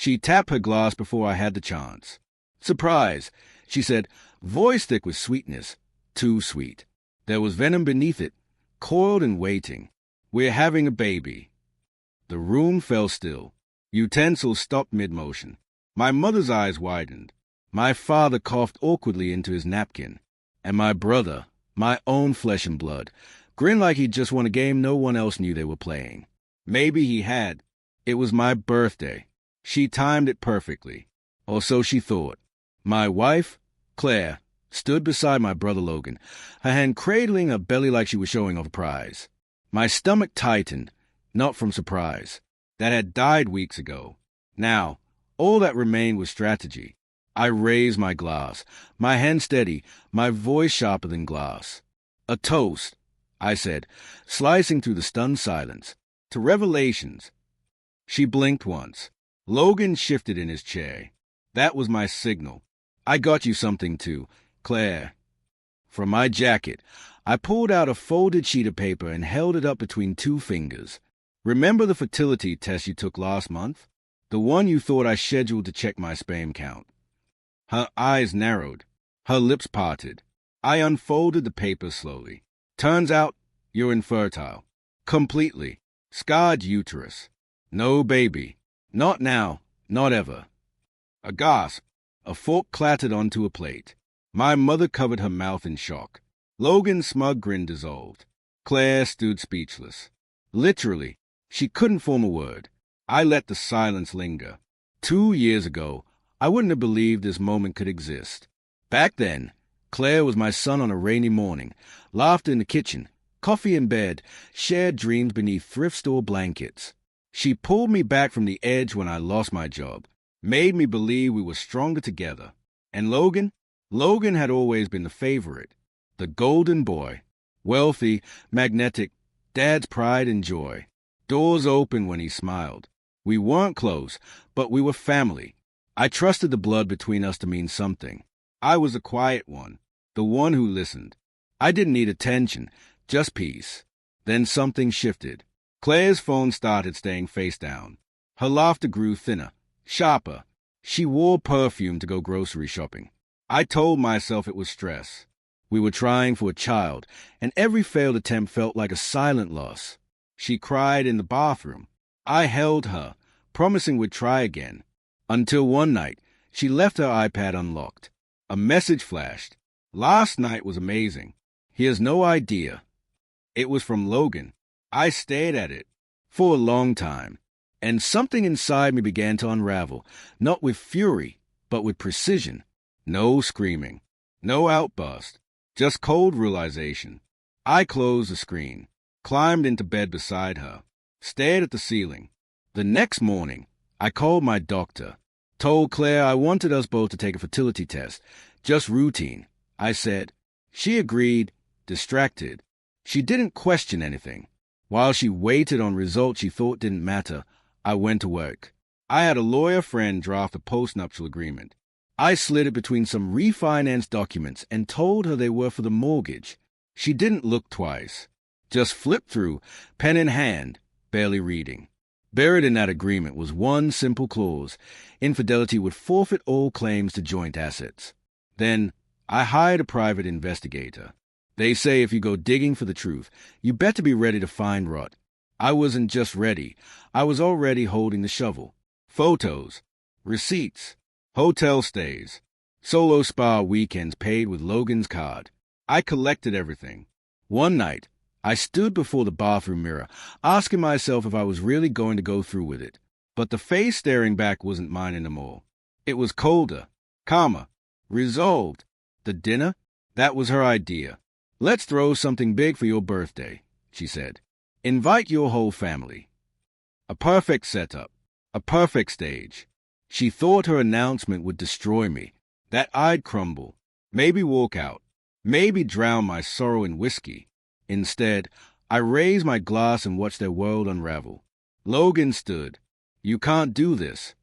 She tapped her glass before I had the chance. "Surprise," she said, voice thick with sweetness. Too sweet. There was venom beneath it, coiled and waiting. "We're having a baby." The room fell still. Utensils stopped mid-motion. My mother's eyes widened. My father coughed awkwardly into his napkin. And my brother, my own flesh and blood, grinned like he'd just won a game no one else knew they were playing. Maybe he had. It was my birthday. She timed it perfectly. Or so she thought. My wife, Claire, stood beside my brother Logan, her hand cradling her belly like she was showing off a prize. My stomach tightened, not from surprise. That had died weeks ago. Now, all that remained was strategy. I raised my glass, my hand steady, my voice sharper than glass. "A toast," I said, slicing through the stunned silence, "to revelations." She blinked once. Logan shifted in his chair. That was my signal. "I got you something too, Claire." From my jacket, I pulled out a folded sheet of paper and held it up between two fingers. "Remember the fertility test you took last month? The one you thought I scheduled to check my sperm count?" Her eyes narrowed. Her lips parted. I unfolded the paper slowly. "Turns out you're infertile. Completely. Scarred uterus. No baby. Not now. Not ever." A gasp. A fork clattered onto a plate. My mother covered her mouth in shock. Logan's smug grin dissolved. Claire stood speechless. Literally, she couldn't form a word. I let the silence linger. 2 years ago, I wouldn't have believed this moment could exist. Back then, Claire was my sun on a rainy morning, laughter in the kitchen, coffee in bed, shared dreams beneath thrift store blankets. She pulled me back from the edge when I lost my job, made me believe we were stronger together. And Logan had always been the favorite, the golden boy, wealthy, magnetic, Dad's pride and joy. Doors open when he smiled. We weren't close, but we were family. I trusted the blood between us to mean something. I was a quiet one, the one who listened. I didn't need attention, just peace. Then something shifted. Claire's phone started staying face down. Her laughter grew thinner, sharper. She wore perfume to go grocery shopping. I told myself it was stress. We were trying for a child, and every failed attempt felt like a silent loss. She cried in the bathroom. I held her, promising we'd try again. Until one night, she left her iPad unlocked. A message flashed. "Last night was amazing. He has no idea." It was from Logan. I stared at it for a long time, and something inside me began to unravel, not with fury, but with precision. No screaming, no outburst, just cold realization. I closed the screen, climbed into bed beside her, stared at the ceiling. The next morning, I called my doctor, told Claire I wanted us both to take a fertility test, just routine. I said. She agreed, distracted. She didn't question anything. While she waited on results she thought didn't matter, I went to work. I had a lawyer friend draft a postnuptial agreement. I slid it between some refinance documents and told her they were for the mortgage. She didn't look twice. Just flipped through, pen in hand, barely reading. Buried in that agreement was one simple clause. Infidelity would forfeit all claims to joint assets. Then I hired a private investigator. They say if you go digging for the truth, you better be ready to find rot. I wasn't just ready. I was already holding the shovel. Photos, receipts, hotel stays, solo spa weekends paid with Logan's card. I collected everything. One night, I stood before the bathroom mirror, asking myself if I was really going to go through with it. But the face staring back wasn't mine anymore. It was colder, calmer, resolved. The dinner? That was her idea. "Let's throw something big for your birthday," she said. "Invite your whole family." A perfect setup. A perfect stage. She thought her announcement would destroy me, that I'd crumble, maybe walk out, maybe drown my sorrow in whiskey. Instead, I raised my glass and watched their world unravel. Logan stood. "You can't do this."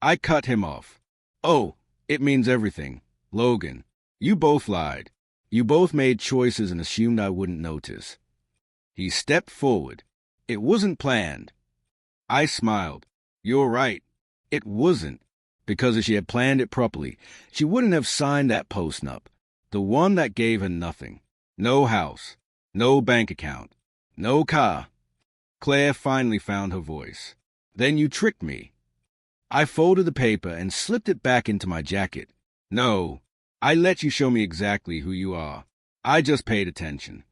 I cut him off. "Oh, it means everything. Logan, you both lied. You both made choices and assumed I wouldn't notice." He stepped forward. "It wasn't planned." I smiled. "You're right. It wasn't, because if she had planned it properly, she wouldn't have signed that postnup, the one that gave her nothing. No house, no bank account, no car. Claire finally found her voice. Then you tricked me. I folded the paper and slipped it back into my jacket. No, I let you show me exactly who you are. I just paid attention.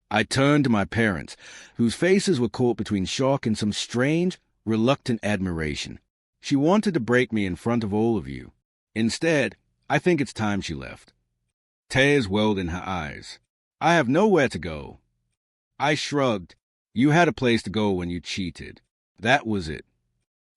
I turned to my parents, whose faces were caught between shock and some strange, reluctant admiration. She wanted to break me in front of all of you. Instead, I think it's time she left. Tears welled in her eyes. I have nowhere to go. I shrugged. You had a place to go when you cheated. That was it.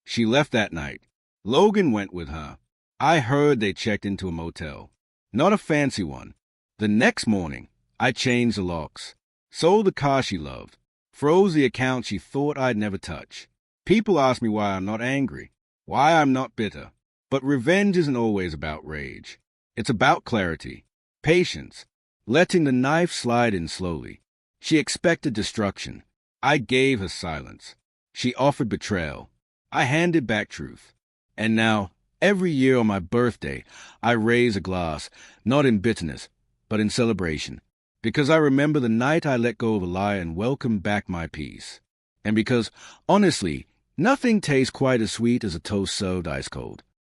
She left that night. Logan went with her. I heard they checked into a motel. Not a fancy one. The next morning, I changed the locks, sold the car she loved, froze the account she thought I'd never touch. People ask me why I'm not angry, why I'm not bitter. But revenge isn't always about rage. It's about clarity, patience, letting the knife slide in slowly. She expected destruction. I gave her silence. She offered betrayal. I handed back truth. And now, every year on my birthday, I raise a glass, not in bitterness, but in celebration, because I remember the night I let go of a lie and welcomed back my peace. And because, honestly, nothing tastes quite as sweet as a toast served ice cold.